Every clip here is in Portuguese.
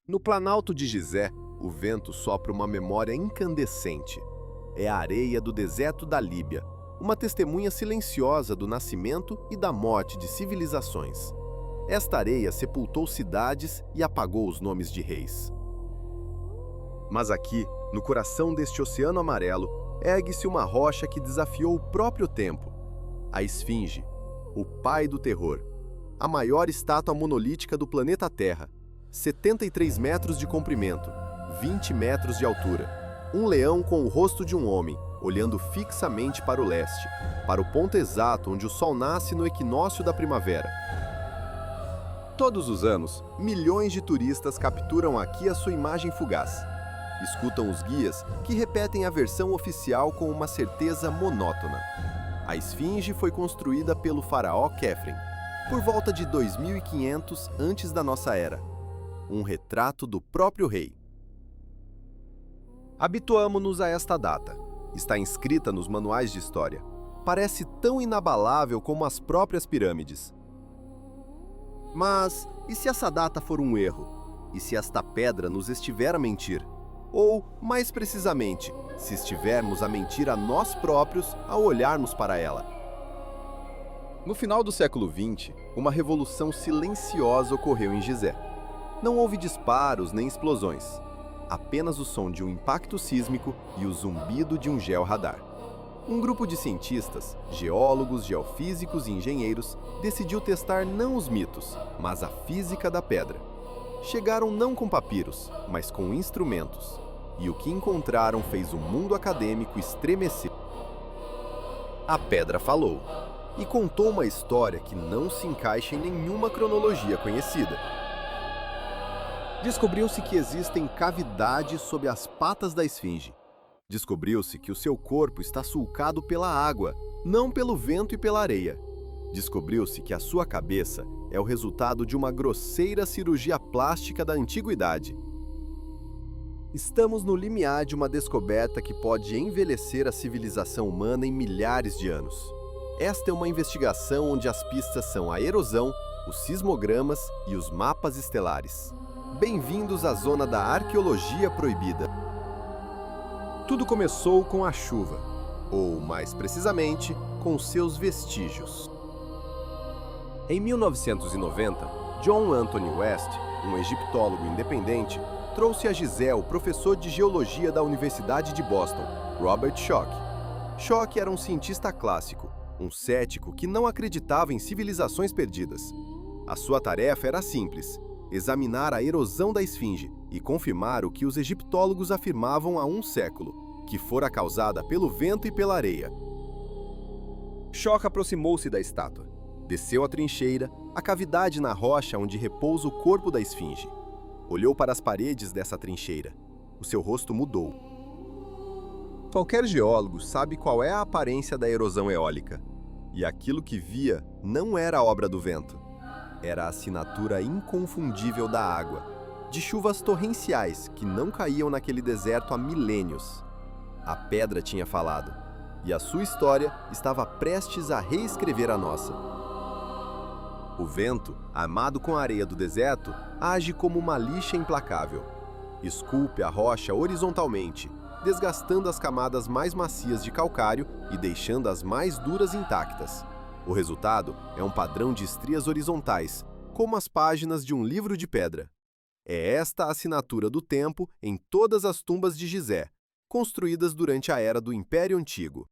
No Planalto de Gizé, o vento sopra uma memória incandescente. É a areia do deserto da Líbia, uma testemunha silenciosa do nascimento e da morte de civilizações. Esta areia sepultou cidades e apagou os nomes de reis. Mas aqui, no coração deste oceano amarelo, ergue-se uma rocha que desafiou o próprio tempo. A Esfinge, o pai do terror. A maior estátua monolítica do planeta Terra. 73 metros de comprimento, 20 metros de altura. Um leão com o rosto de um homem, olhando fixamente para o leste, para o ponto exato onde o sol nasce no equinócio da primavera. Todos os anos, milhões de turistas capturam aqui a sua imagem fugaz. Escutam os guias que repetem a versão oficial com uma certeza monótona. A Esfinge foi construída pelo faraó Khefren, por volta de 2500 antes da nossa era. Um retrato do próprio rei. Habituamo-nos a esta data. Está inscrita nos manuais de história. Parece tão inabalável como as próprias pirâmides. Mas, e se essa data for um erro? E se esta pedra nos estiver a mentir? Ou, mais precisamente, se estivermos a mentir a nós próprios ao olharmos para ela? No final do século XX, uma revolução silenciosa ocorreu em Gizé. Não houve disparos nem explosões. Apenas o som de um impacto sísmico e o zumbido de um georradar. Um grupo de cientistas, geólogos, geofísicos e engenheiros decidiu testar não os mitos, mas a física da pedra. Chegaram não com papiros, mas com instrumentos. E o que encontraram fez o mundo acadêmico estremecer. A pedra falou e contou uma história que não se encaixa em nenhuma cronologia conhecida. Descobriu-se que existem cavidades sob as patas da Esfinge. Descobriu-se que o seu corpo está sulcado pela água, não pelo vento e pela areia. Descobriu-se que a sua cabeça é o resultado de uma grosseira cirurgia plástica da antiguidade. Estamos no limiar de uma descoberta que pode envelhecer a civilização humana em milhares de anos. Esta é uma investigação onde as pistas são a erosão, os sismogramas e os mapas estelares. Bem-vindos à zona da arqueologia proibida. Tudo começou com a chuva, ou, mais precisamente, com seus vestígios. Em 1990, John Anthony West, um egiptólogo independente, trouxe a Gizé o professor de geologia da Universidade de Boston, Robert Schoch. Schoch era um cientista clássico, um cético que não acreditava em civilizações perdidas. A sua tarefa era simples: examinar a erosão da Esfinge e confirmar o que os egiptólogos afirmavam há um século, que fora causada pelo vento e pela areia. Schoch aproximou-se da estátua. Desceu a trincheira, a cavidade na rocha onde repousa o corpo da Esfinge. Olhou para as paredes dessa trincheira. O seu rosto mudou. Qualquer geólogo sabe qual é a aparência da erosão eólica. E aquilo que via não era obra do vento. Era a assinatura inconfundível da água, de chuvas torrenciais que não caíam naquele deserto há milênios. A pedra tinha falado, e a sua história estava prestes a reescrever a nossa. O vento, armado com a areia do deserto, age como uma lixa implacável. Esculpe a rocha horizontalmente, desgastando as camadas mais macias de calcário e deixando as mais duras intactas. O resultado é um padrão de estrias horizontais, como as páginas de um livro de pedra. É esta a assinatura do tempo em todas as tumbas de Gizé, construídas durante a era do Império Antigo.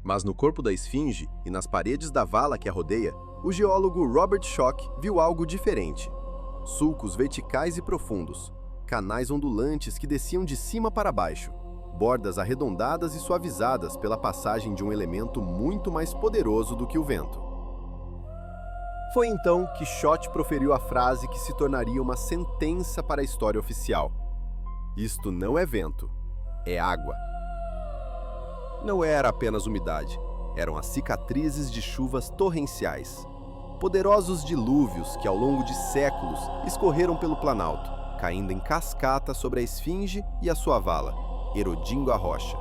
Mas no corpo da Esfinge e nas paredes da vala que a rodeia, o geólogo Robert Schoch viu algo diferente. Sulcos verticais e profundos, canais ondulantes que desciam de cima para baixo, bordas arredondadas e suavizadas pela passagem de um elemento muito mais poderoso do que o vento. Foi então que Schoch proferiu a frase que se tornaria uma sentença para a história oficial. Isto não é vento, é água. Não era apenas umidade, eram as cicatrizes de chuvas torrenciais. Poderosos dilúvios que ao longo de séculos escorreram pelo Planalto, caindo em cascata sobre a Esfinge e a sua vala, erodindo a rocha.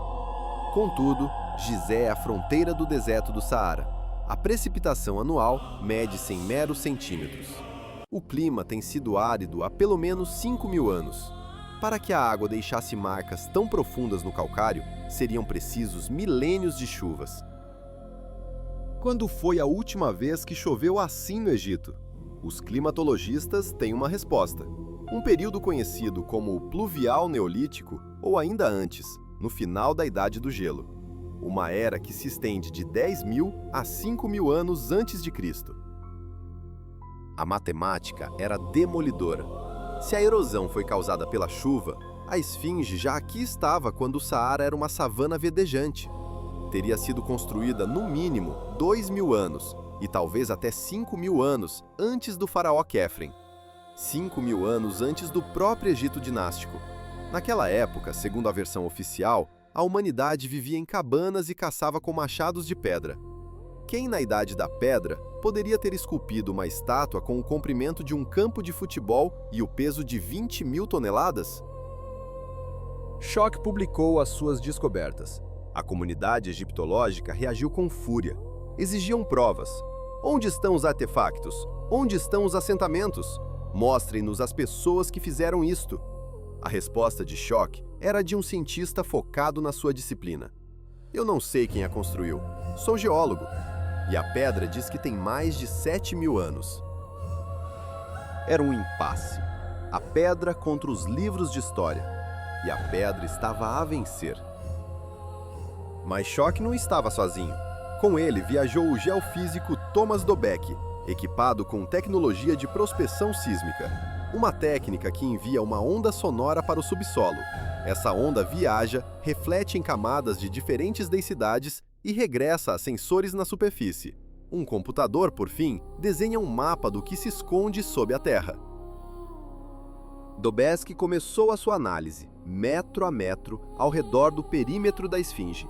Contudo, Gizé é a fronteira do deserto do Saara. A precipitação anual mede-se em meros centímetros. O clima tem sido árido há pelo menos 5.000 anos. Para que a água deixasse marcas tão profundas no calcário, seriam precisos milênios de chuvas. Quando foi a última vez que choveu assim no Egito? Os climatologistas têm uma resposta. Um período conhecido como o Pluvial Neolítico, ou ainda antes, no final da Idade do Gelo. Uma era que se estende de 10.000 a 5.000 anos antes de Cristo. A matemática era demolidora. Se a erosão foi causada pela chuva, a esfinge já aqui estava quando o Saara era uma savana verdejante. Teria sido construída no mínimo 2.000 anos e talvez até 5.000 anos antes do faraó Quefren. 5.000 anos antes do próprio Egito dinástico. Naquela época, segundo a versão oficial, a humanidade vivia em cabanas e caçava com machados de pedra. Quem na Idade da Pedra poderia ter esculpido uma estátua com o comprimento de um campo de futebol e o peso de 20.000 toneladas? Schoch publicou as suas descobertas. A comunidade egiptológica reagiu com fúria. Exigiam provas. Onde estão os artefactos? Onde estão os assentamentos? Mostrem-nos as pessoas que fizeram isto. A resposta de Schoch era de um cientista focado na sua disciplina. Eu não sei quem a construiu. Sou geólogo. E a pedra diz que tem mais de 7.000 anos. Era um impasse. A pedra contra os livros de história. E a pedra estava a vencer. Mas Schoch não estava sozinho. Com ele viajou o geofísico Thomas Dobek, equipado com tecnologia de prospeção sísmica, uma técnica que envia uma onda sonora para o subsolo. Essa onda viaja, reflete em camadas de diferentes densidades e regressa a sensores na superfície. Um computador, por fim, desenha um mapa do que se esconde sob a Terra. Dobesky começou a sua análise, metro a metro, ao redor do perímetro da esfinge.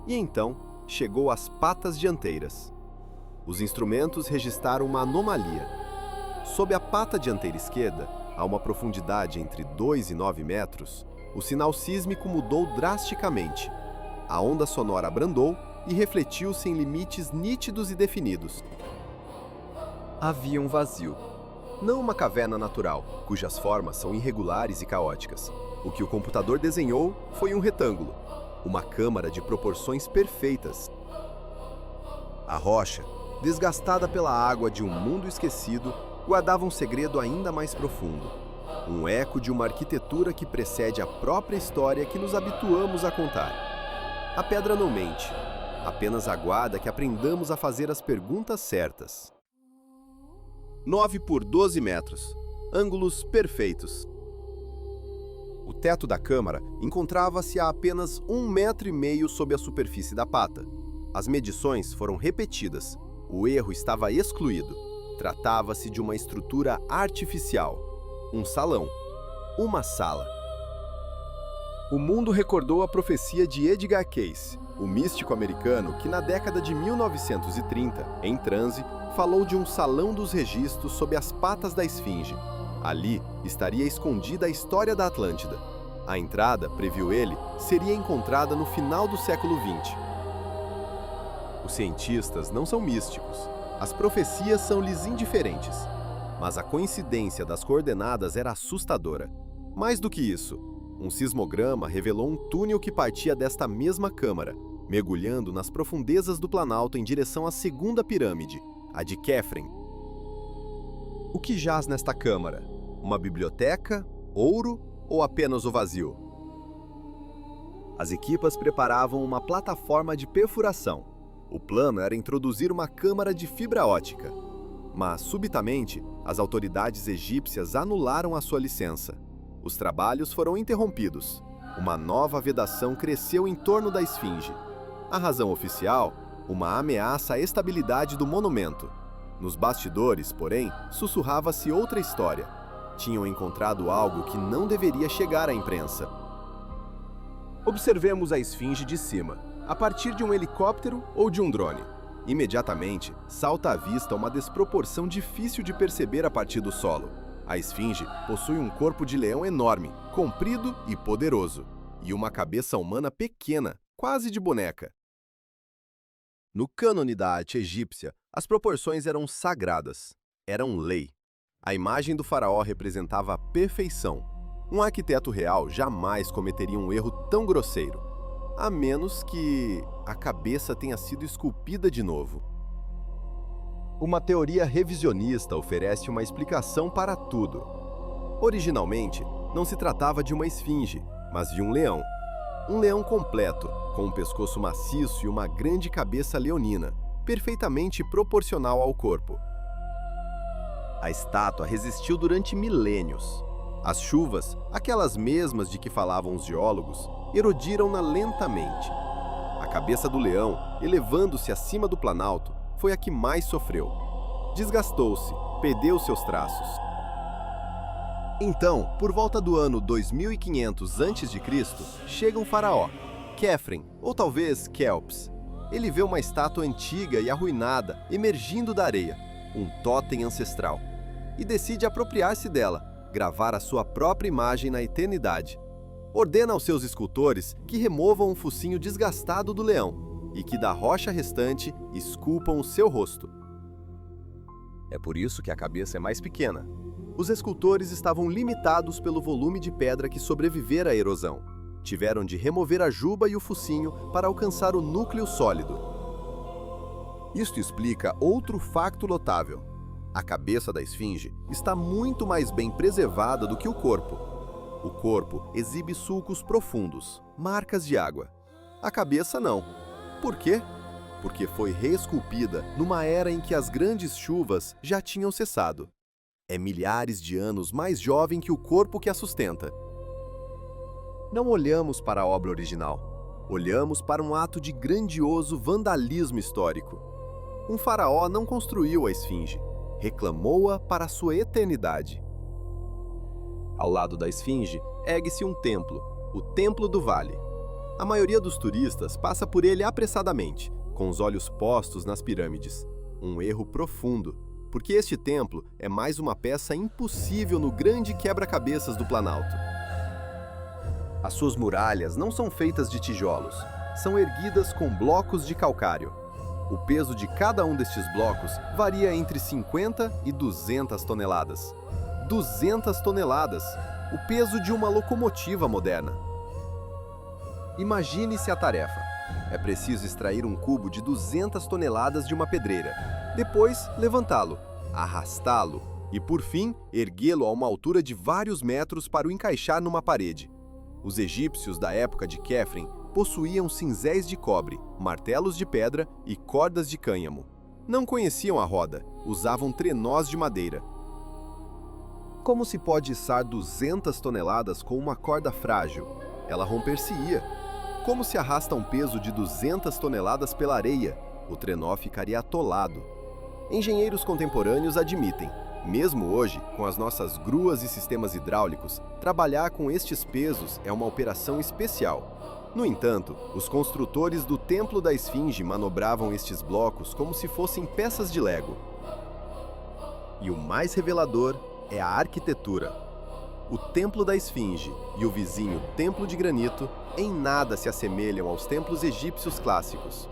E então, chegou às patas dianteiras. Os instrumentos registraram uma anomalia. Sob a pata dianteira esquerda, a uma profundidade entre 2 e 9 metros, o sinal sísmico mudou drasticamente. A onda sonora abrandou e refletiu-se em limites nítidos e definidos. Havia um vazio. Não uma caverna natural, cujas formas são irregulares e caóticas. O que o computador desenhou foi um retângulo, uma câmara de proporções perfeitas. A rocha, desgastada pela água de um mundo esquecido, guardava um segredo ainda mais profundo. Um eco de uma arquitetura que precede a própria história que nos habituamos a contar. A pedra não mente, apenas aguarda que aprendamos a fazer as perguntas certas. 9 por 12 metros. Ângulos perfeitos. O teto da câmara encontrava-se a apenas 1,5 metro sob a superfície da pata. As medições foram repetidas. O erro estava excluído. Tratava-se de uma estrutura artificial. Um salão. Uma sala. O mundo recordou a profecia de Edgar Cayce, o místico americano que na década de 1930, em transe, falou de um salão dos registros sob as patas da esfinge. Ali estaria escondida a história da Atlântida. A entrada, previu ele, seria encontrada no final do século XX. Os cientistas não são místicos. As profecias são-lhes indiferentes. Mas a coincidência das coordenadas era assustadora. Mais do que isso, um sismograma revelou um túnel que partia desta mesma câmara, mergulhando nas profundezas do Planalto em direção à segunda pirâmide, a de Quefren. O que jaz nesta câmara? Uma biblioteca, ouro ou apenas o vazio? As equipas preparavam uma plataforma de perfuração. O plano era introduzir uma câmara de fibra ótica. Mas, subitamente, as autoridades egípcias anularam a sua licença. Os trabalhos foram interrompidos. Uma nova vedação cresceu em torno da esfinge. A razão oficial? Uma ameaça à estabilidade do monumento. Nos bastidores, porém, sussurrava-se outra história. Tinham encontrado algo que não deveria chegar à imprensa. Observemos a esfinge de cima, a partir de um helicóptero ou de um drone. Imediatamente, salta à vista uma desproporção difícil de perceber a partir do solo. A esfinge possui um corpo de leão enorme, comprido e poderoso, e uma cabeça humana pequena, quase de boneca. No cânone da arte egípcia, as proporções eram sagradas. Eram lei. A imagem do faraó representava a perfeição. Um arquiteto real jamais cometeria um erro tão grosseiro, a menos que a cabeça tenha sido esculpida de novo. Uma teoria revisionista oferece uma explicação para tudo. Originalmente, não se tratava de uma esfinge, mas de um leão. Um leão completo, com um pescoço maciço e uma grande cabeça leonina, perfeitamente proporcional ao corpo. A estátua resistiu durante milênios. As chuvas, aquelas mesmas de que falavam os geólogos, erodiram-na lentamente. A cabeça do leão, elevando-se acima do planalto, foi a que mais sofreu. Desgastou-se, perdeu seus traços. Então, por volta do ano 2500 a.C., chega um faraó, Khephren, ou talvez Kelps. Ele vê uma estátua antiga e arruinada emergindo da areia, um tótem ancestral, e decide apropriar-se dela, gravar a sua própria imagem na eternidade. Ordena aos seus escultores que removam o focinho desgastado do leão e que da rocha restante esculpam o seu rosto. É por isso que a cabeça é mais pequena. Os escultores estavam limitados pelo volume de pedra que sobrevivera à erosão. Tiveram de remover a juba e o focinho para alcançar o núcleo sólido. Isto explica outro facto notável. A cabeça da esfinge está muito mais bem preservada do que o corpo. O corpo exibe sulcos profundos, marcas de água. A cabeça não. Por quê? Porque foi reesculpida numa era em que as grandes chuvas já tinham cessado. É milhares de anos mais jovem que o corpo que a sustenta. Não olhamos para a obra original. Olhamos para um ato de grandioso vandalismo histórico. Um faraó não construiu a esfinge, reclamou-a para a sua eternidade. Ao lado da esfinge, ergue-se um templo, o Templo do Vale. A maioria dos turistas passa por ele apressadamente, com os olhos postos nas pirâmides. Um erro profundo, porque este templo é mais uma peça impossível no grande quebra-cabeças do Planalto. As suas muralhas não são feitas de tijolos, são erguidas com blocos de calcário. O peso de cada um destes blocos varia entre 50 e 200 toneladas. 200 toneladas! O peso de uma locomotiva moderna. Imagine-se a tarefa. É preciso extrair um cubo de 200 toneladas de uma pedreira, depois levantá-lo, arrastá-lo e, por fim, erguê-lo a uma altura de vários metros para o encaixar numa parede. Os egípcios da época de Khephren possuíam cinzéis de cobre, martelos de pedra e cordas de cânhamo. Não conheciam a roda, usavam trenós de madeira. Como se pode içar 200 toneladas com uma corda frágil? Ela romper-se-ia. Como se arrasta um peso de 200 toneladas pela areia? O trenó ficaria atolado. Engenheiros contemporâneos admitem, mesmo hoje, com as nossas gruas e sistemas hidráulicos, trabalhar com estes pesos é uma operação especial. No entanto, os construtores do Templo da Esfinge manobravam estes blocos como se fossem peças de Lego. E o mais revelador é a arquitetura. O Templo da Esfinge e o vizinho Templo de Granito em nada se assemelham aos templos egípcios clássicos.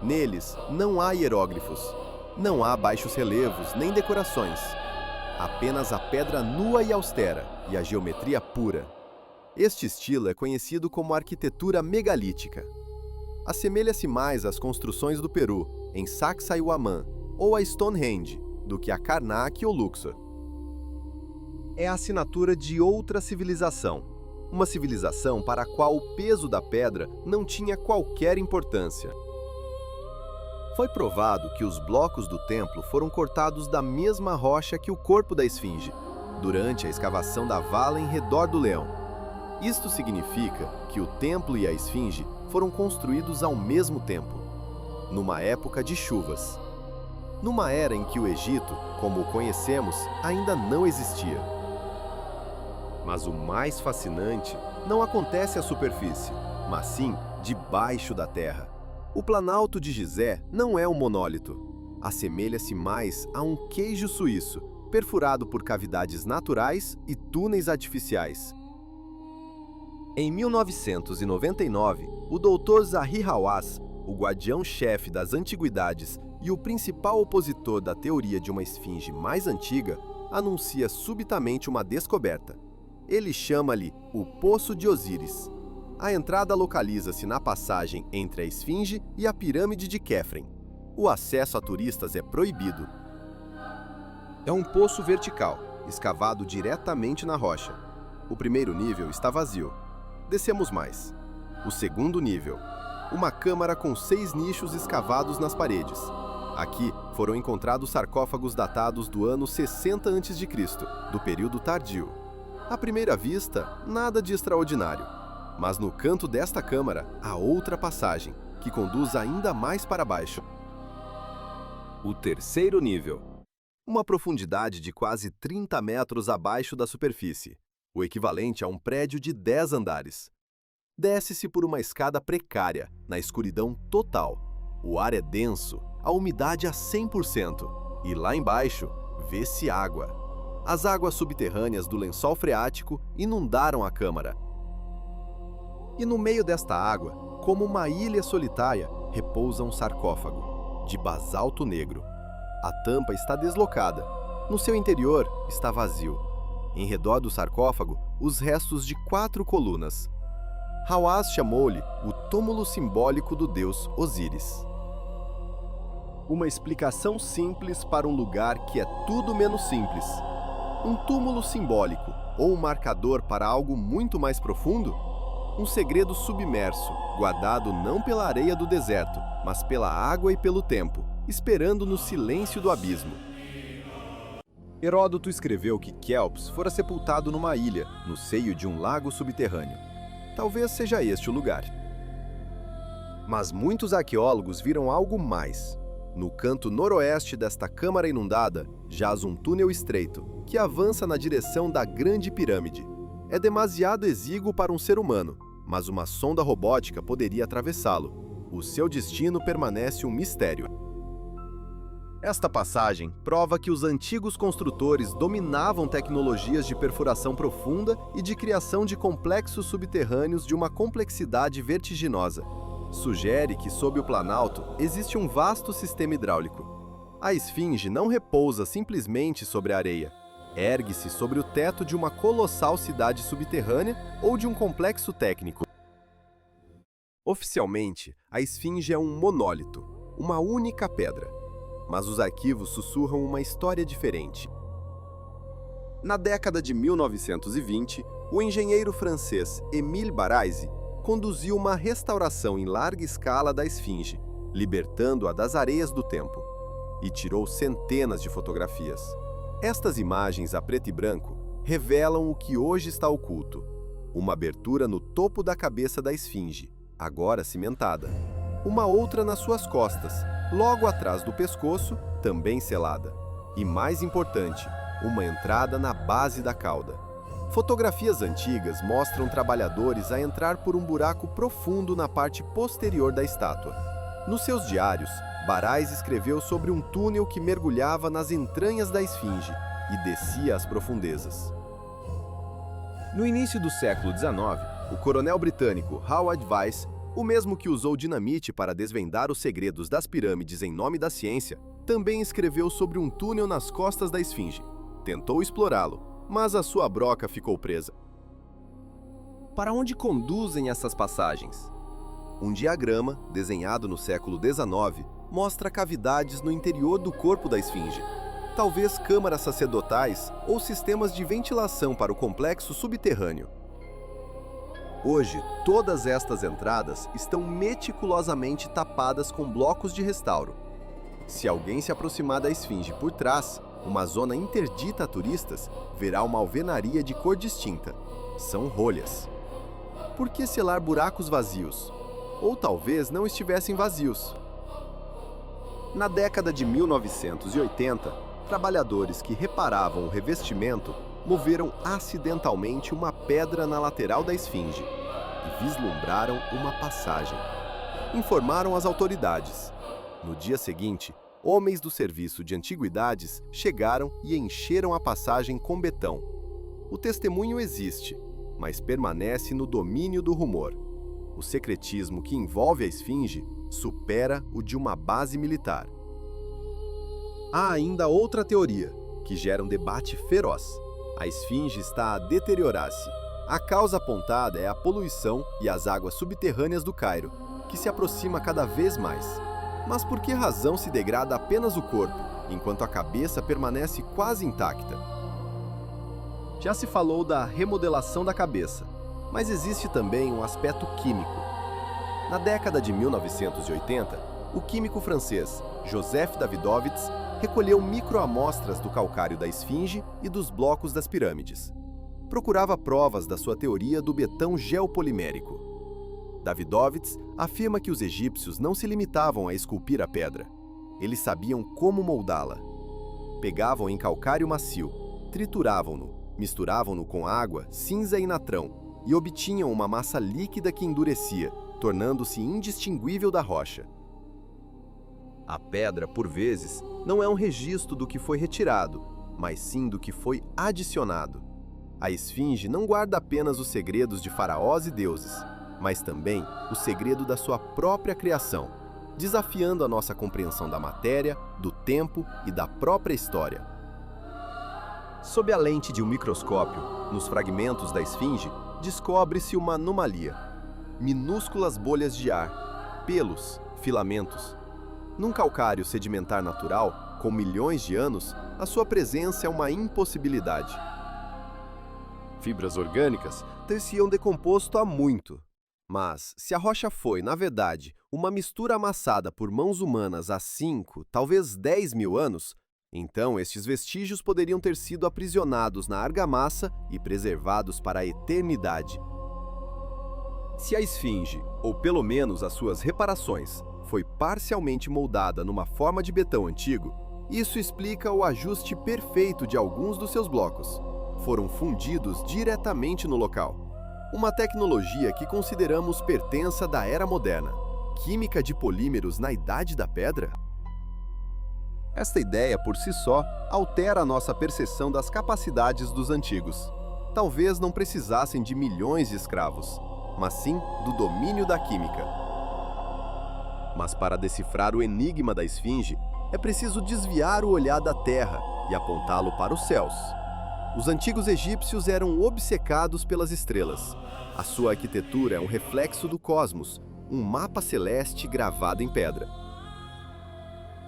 Neles não há hieróglifos, não há baixos relevos nem decorações. Apenas a pedra nua e austera e a geometria pura. Este estilo é conhecido como arquitetura megalítica. Assemelha-se mais às construções do Peru, em Sacsayhuamán, ou a Stonehenge, do que a Karnak ou Luxor. É a assinatura de outra civilização, uma civilização para a qual o peso da pedra não tinha qualquer importância. Foi provado que os blocos do templo foram cortados da mesma rocha que o corpo da esfinge, durante a escavação da vala em redor do leão. Isto significa que o templo e a esfinge foram construídos ao mesmo tempo, numa época de chuvas, numa era em que o Egito, como o conhecemos, ainda não existia. Mas o mais fascinante não acontece à superfície, mas sim debaixo da terra. O Planalto de Gizé não é um monólito. Assemelha-se mais a um queijo suíço, perfurado por cavidades naturais e túneis artificiais. Em 1999, o Dr. Zahi Hawass, o guardião-chefe das antiguidades e o principal opositor da teoria de uma esfinge mais antiga, anuncia subitamente uma descoberta. Ele chama-lhe o Poço de Osíris. A entrada localiza-se na passagem entre a Esfinge e a Pirâmide de Quefren. O acesso a turistas é proibido. É um poço vertical, escavado diretamente na rocha. O primeiro nível está vazio. Descemos mais. O segundo nível. Uma câmara com 6 nichos escavados nas paredes. Aqui foram encontrados sarcófagos datados do ano 60 a.C., do período tardio. À primeira vista, nada de extraordinário. Mas no canto desta câmara há outra passagem, que conduz ainda mais para baixo. O terceiro nível. Uma profundidade de quase 30 metros abaixo da superfície, o equivalente a um prédio de 10 andares. Desce-se por uma escada precária, na escuridão total. O ar é denso, a umidade a 100%, e lá embaixo vê-se água. As águas subterrâneas do lençol freático inundaram a câmara. E no meio desta água, como uma ilha solitária, repousa um sarcófago, de basalto negro. A tampa está deslocada. No seu interior está vazio. Em redor do sarcófago, os restos de 4 colunas. Hawass chamou-lhe o túmulo simbólico do deus Osíris. Uma explicação simples para um lugar que é tudo menos simples. Um túmulo simbólico ou um marcador para algo muito mais profundo? Um segredo submerso, guardado não pela areia do deserto, mas pela água e pelo tempo, esperando no silêncio do abismo. Heródoto escreveu que Quéops fora sepultado numa ilha, no seio de um lago subterrâneo. Talvez seja este o lugar. Mas muitos arqueólogos viram algo mais. No canto noroeste desta câmara inundada, jaz um túnel estreito, que avança na direção da Grande Pirâmide. É demasiado exíguo para um ser humano, mas uma sonda robótica poderia atravessá-lo. O seu destino permanece um mistério. Esta passagem prova que os antigos construtores dominavam tecnologias de perfuração profunda e de criação de complexos subterrâneos de uma complexidade vertiginosa. Sugere que, sob o planalto, existe um vasto sistema hidráulico. A esfinge não repousa simplesmente sobre a areia. Ergue-se sobre o teto de uma colossal cidade subterrânea ou de um complexo técnico. Oficialmente, a esfinge é um monólito, uma única pedra. Mas os arquivos sussurram uma história diferente. Na década de 1920, o engenheiro francês Émile Baraise conduziu uma restauração em larga escala da esfinge, libertando-a das areias do tempo, e tirou centenas de fotografias. Estas imagens a preto e branco revelam o que hoje está oculto: uma abertura no topo da cabeça da esfinge, agora cimentada. Uma outra nas suas costas, logo atrás do pescoço, também selada. E mais importante, uma entrada na base da cauda. Fotografias antigas mostram trabalhadores a entrar por um buraco profundo na parte posterior da estátua. Nos seus diários, Baraise escreveu sobre um túnel que mergulhava nas entranhas da esfinge e descia às profundezas. No início do século XIX, o coronel britânico Howard Vyse, o mesmo que usou dinamite para desvendar os segredos das pirâmides em nome da ciência, também escreveu sobre um túnel nas costas da esfinge. Tentou explorá-lo, mas a sua broca ficou presa. Para onde conduzem essas passagens? Um diagrama, desenhado no século XIX, mostra cavidades no interior do corpo da esfinge. Talvez câmaras sacerdotais ou sistemas de ventilação para o complexo subterrâneo. Hoje, todas estas entradas estão meticulosamente tapadas com blocos de restauro. Se alguém se aproximar da esfinge por trás, uma zona interdita a turistas, verá uma alvenaria de cor distinta. São rolhas. Por que selar buracos vazios? Ou talvez não estivessem vazios. Na década de 1980, trabalhadores que reparavam o revestimento moveram acidentalmente uma pedra na lateral da esfinge e vislumbraram uma passagem. Informaram as autoridades. No dia seguinte, homens do serviço de antiguidades chegaram e encheram a passagem com betão. O testemunho existe, mas permanece no domínio do rumor. O secretismo que envolve a esfinge supera o de uma base militar. Há ainda outra teoria, que gera um debate feroz. A esfinge está a deteriorar-se. A causa apontada é a poluição e as águas subterrâneas do Cairo, que se aproxima cada vez mais. Mas por que razão se degrada apenas o corpo, enquanto a cabeça permanece quase intacta? Já se falou da remodelação da cabeça, mas existe também um aspecto químico. Na década de 1980, o químico francês Joseph Davidovits recolheu microamostras do calcário da esfinge e dos blocos das pirâmides. Procurava provas da sua teoria do betão geopolimérico. Davidovits afirma que os egípcios não se limitavam a esculpir a pedra. Eles sabiam como moldá-la. Pegavam em calcário macio, trituravam-no, misturavam-no com água, cinza e natrão e obtinham uma massa líquida que endurecia, tornando-se indistinguível da rocha. A pedra, por vezes, não é um registro do que foi retirado, mas sim do que foi adicionado. A esfinge não guarda apenas os segredos de faraós e deuses, mas também o segredo da sua própria criação, desafiando a nossa compreensão da matéria, do tempo e da própria história. Sob a lente de um microscópio, nos fragmentos da esfinge, descobre-se uma anomalia. Minúsculas bolhas de ar, pelos, filamentos. Num calcário sedimentar natural, com milhões de anos, a sua presença é uma impossibilidade. Fibras orgânicas ter-se-iam decomposto há muito. Mas, se a rocha foi, na verdade, uma mistura amassada por mãos humanas há 5, talvez 10 mil anos, então estes vestígios poderiam ter sido aprisionados na argamassa e preservados para a eternidade. Se a esfinge, ou pelo menos as suas reparações, foi parcialmente moldada numa forma de betão antigo, isso explica o ajuste perfeito de alguns dos seus blocos. Foram fundidos diretamente no local. Uma tecnologia que consideramos pertença da era moderna. Química de polímeros na Idade da Pedra? Esta ideia, por si só, altera a nossa percepção das capacidades dos antigos. Talvez não precisassem de milhões de escravos, mas sim do domínio da química. Mas para decifrar o enigma da esfinge, é preciso desviar o olhar da terra e apontá-lo para os céus. Os antigos egípcios eram obcecados pelas estrelas. A sua arquitetura é um reflexo do cosmos, um mapa celeste gravado em pedra.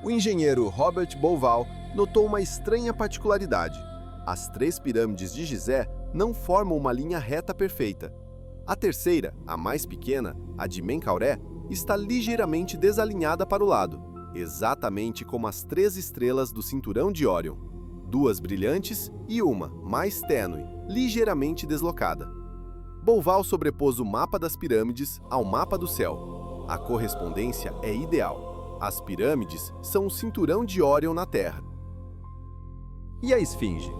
O engenheiro Robert Bauval notou uma estranha particularidade. As 3 pirâmides de Gizé não formam uma linha reta perfeita. A terceira, a mais pequena, a de Menkauré, está ligeiramente desalinhada para o lado, exatamente como as 3 estrelas do cinturão de Órion. 2 brilhantes e uma, mais tênue, ligeiramente deslocada. Bauval sobrepôs o mapa das pirâmides ao mapa do céu. A correspondência é ideal. As pirâmides são o cinturão de Órion na Terra. E a esfinge?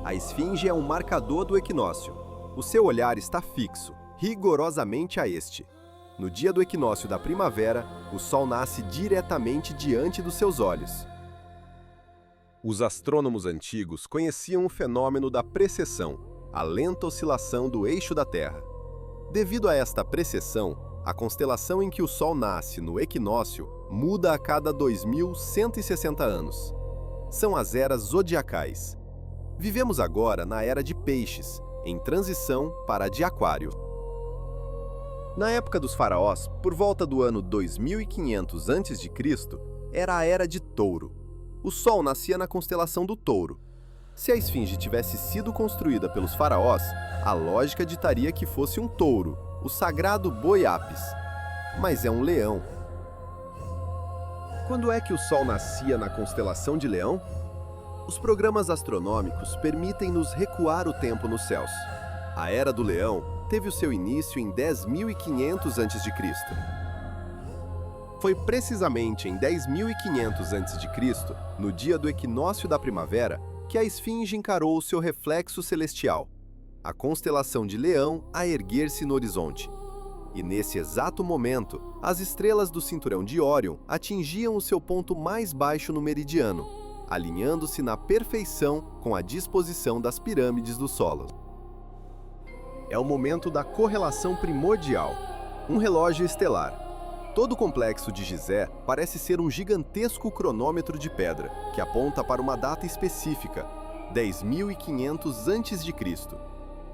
A esfinge é um marcador do equinócio. O seu olhar está fixo, rigorosamente a este. No dia do equinócio da primavera, o Sol nasce diretamente diante dos seus olhos. Os astrônomos antigos conheciam o fenômeno da precessão, a lenta oscilação do eixo da Terra. Devido a esta precessão, a constelação em que o Sol nasce no equinócio muda a cada 2160 anos. São as eras zodiacais. Vivemos agora na era de Peixes, em transição para a de Aquário. Na época dos faraós, por volta do ano 2500 a.C., era a era de Touro. O Sol nascia na constelação do Touro. Se a esfinge tivesse sido construída pelos faraós, a lógica ditaria que fosse um touro, o sagrado boi Apis. Mas é um leão. Quando é que o Sol nascia na constelação de Leão? Os programas astronômicos permitem-nos recuar o tempo nos céus. A Era do Leão teve o seu início em 10.500 a.C. Foi precisamente em 10.500 a.C., no dia do equinócio da primavera, que a esfinge encarou o seu reflexo celestial, a constelação de Leão a erguer-se no horizonte. E nesse exato momento, as estrelas do cinturão de Órion atingiam o seu ponto mais baixo no meridiano, alinhando-se na perfeição com a disposição das pirâmides do solo. É o momento da correlação primordial, um relógio estelar. Todo o complexo de Gizé parece ser um gigantesco cronômetro de pedra, que aponta para uma data específica, 10.500 a.C.,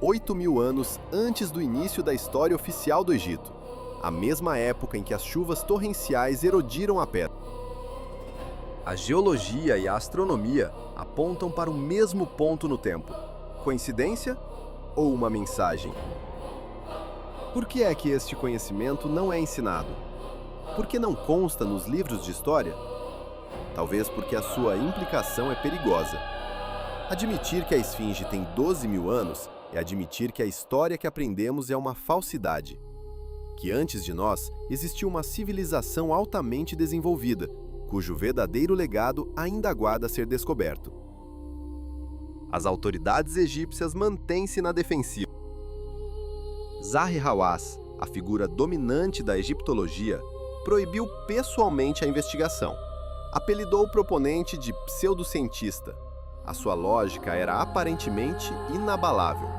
8.000 anos antes do início da história oficial do Egito, a mesma época em que as chuvas torrenciais erodiram a pedra. A geologia e a astronomia apontam para o mesmo ponto no tempo. Coincidência ou uma mensagem? Por que é que este conhecimento não é ensinado? Por que não consta nos livros de história? Talvez porque a sua implicação é perigosa. Admitir que a esfinge tem 12.000 anos é admitir que a história que aprendemos é uma falsidade. Que antes de nós existiu uma civilização altamente desenvolvida, cujo verdadeiro legado ainda aguarda ser descoberto. As autoridades egípcias mantêm-se na defensiva. Zahi Hawass, a figura dominante da egiptologia, proibiu pessoalmente a investigação. Apelidou o proponente de pseudocientista. A sua lógica era aparentemente inabalável.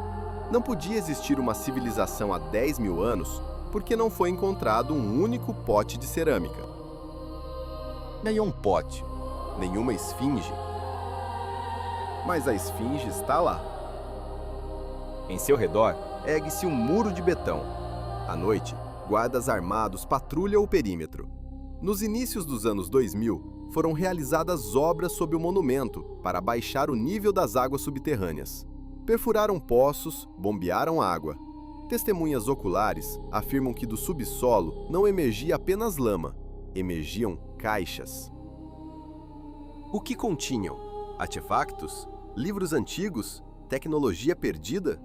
Não podia existir uma civilização há 10.000 anos porque não foi encontrado um único pote de cerâmica. Nenhum pote, nenhuma esfinge. Mas a esfinge está lá. Em seu redor, ergue-se um muro de betão. À noite, guardas armados patrulham o perímetro. Nos inícios dos anos 2000, foram realizadas obras sob o monumento para baixar o nível das águas subterrâneas. Perfuraram poços, bombearam água. Testemunhas oculares afirmam que do subsolo não emergia apenas lama, emergiam caixas. O que continham? Artefactos? Livros antigos? Tecnologia perdida?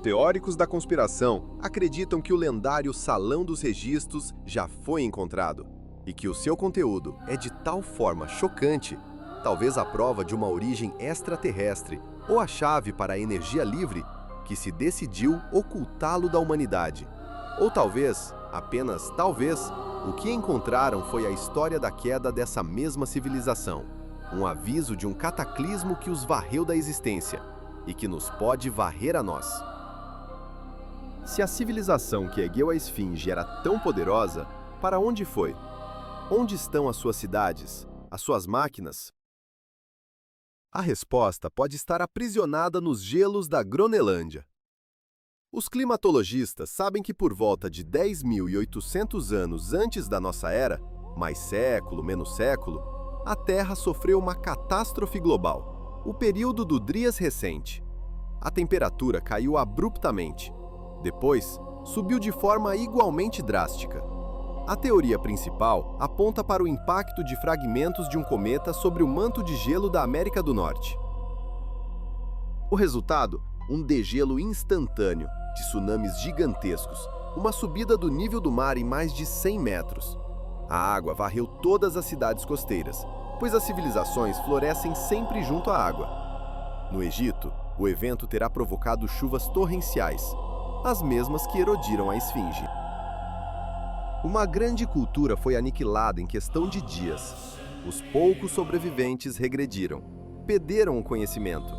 Teóricos da conspiração acreditam que o lendário Salão dos Registros já foi encontrado e que o seu conteúdo é de tal forma chocante, talvez a prova de uma origem extraterrestre ou a chave para a energia livre, que se decidiu ocultá-lo da humanidade. Ou talvez, apenas talvez, o que encontraram foi a história da queda dessa mesma civilização, um aviso de um cataclismo que os varreu da existência e que nos pode varrer a nós. Se a civilização que ergueu a esfinge era tão poderosa, para onde foi? Onde estão as suas cidades, as suas máquinas? A resposta pode estar aprisionada nos gelos da Groenlândia. Os climatologistas sabem que por volta de 10.800 anos antes da nossa era, mais século, menos século, a Terra sofreu uma catástrofe global, o período do Dries recente. A temperatura caiu abruptamente. Depois, subiu de forma igualmente drástica. A teoria principal aponta para o impacto de fragmentos de um cometa sobre o manto de gelo da América do Norte. O resultado? Um degelo instantâneo, de tsunamis gigantescos, uma subida do nível do mar em mais de 100 metros. A água varreu todas as cidades costeiras, pois as civilizações florescem sempre junto à água. No Egito, o evento terá provocado chuvas torrenciais, as mesmas que erodiram a esfinge. Uma grande cultura foi aniquilada em questão de dias. Os poucos sobreviventes regrediram, perderam o conhecimento.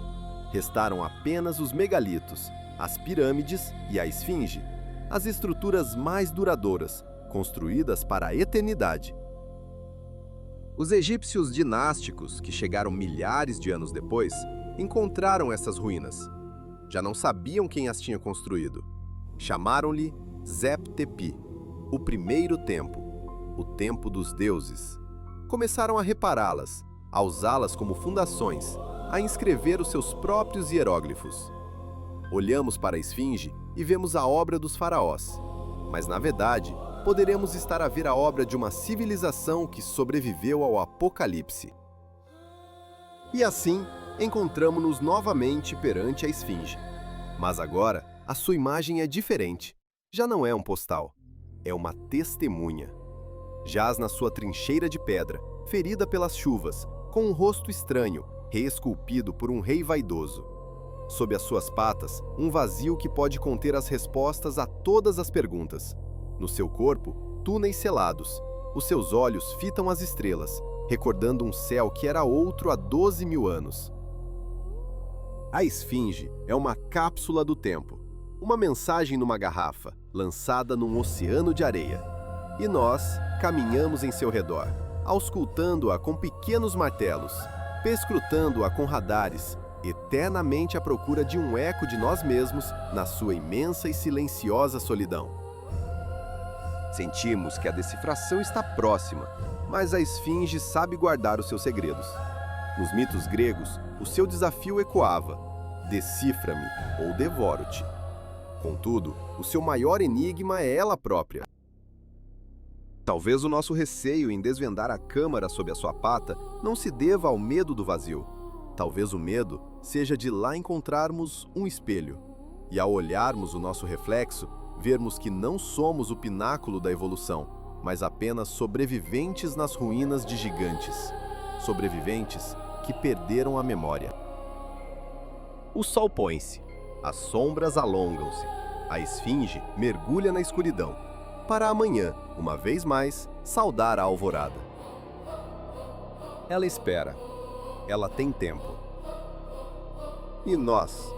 Restaram apenas os megalitos, as pirâmides e a esfinge, as estruturas mais duradouras, construídas para a eternidade. Os egípcios dinásticos, que chegaram milhares de anos depois, encontraram essas ruínas. Já não sabiam quem as tinha construído. Chamaram-lhe Zep-Tepi, o primeiro tempo, o tempo dos deuses. Começaram a repará-las, a usá-las como fundações, a inscrever os seus próprios hieróglifos. Olhamos para a esfinge e vemos a obra dos faraós, mas na verdade, poderemos estar a ver a obra de uma civilização que sobreviveu ao apocalipse. E assim, encontramo-nos novamente perante a esfinge. Mas agora, a sua imagem é diferente. Já não é um postal, é uma testemunha. Jaz na sua trincheira de pedra, ferida pelas chuvas, com um rosto estranho, reesculpido por um rei vaidoso. Sob as suas patas, um vazio que pode conter as respostas a todas as perguntas. No seu corpo, túneis selados. Os seus olhos fitam as estrelas, recordando um céu que era outro há 12.000 anos. A esfinge é uma cápsula do tempo, uma mensagem numa garrafa, lançada num oceano de areia. E nós caminhamos em seu redor, auscultando-a com pequenos martelos, perscrutando-a com radares, eternamente à procura de um eco de nós mesmos na sua imensa e silenciosa solidão. Sentimos que a decifração está próxima, mas a esfinge sabe guardar os seus segredos. Nos mitos gregos, o seu desafio ecoava: decifra-me ou devoro-te. Contudo, o seu maior enigma é ela própria. Talvez o nosso receio em desvendar a câmara sob a sua pata não se deva ao medo do vazio. Talvez o medo seja de lá encontrarmos um espelho, e ao olharmos o nosso reflexo, vermos que não somos o pináculo da evolução, mas apenas sobreviventes nas ruínas de gigantes. Sobreviventes que perderam a memória. O sol põe-se, as sombras alongam-se, a esfinge mergulha na escuridão, para amanhã, uma vez mais, saudar a alvorada. Ela espera. Ela tem tempo. E nós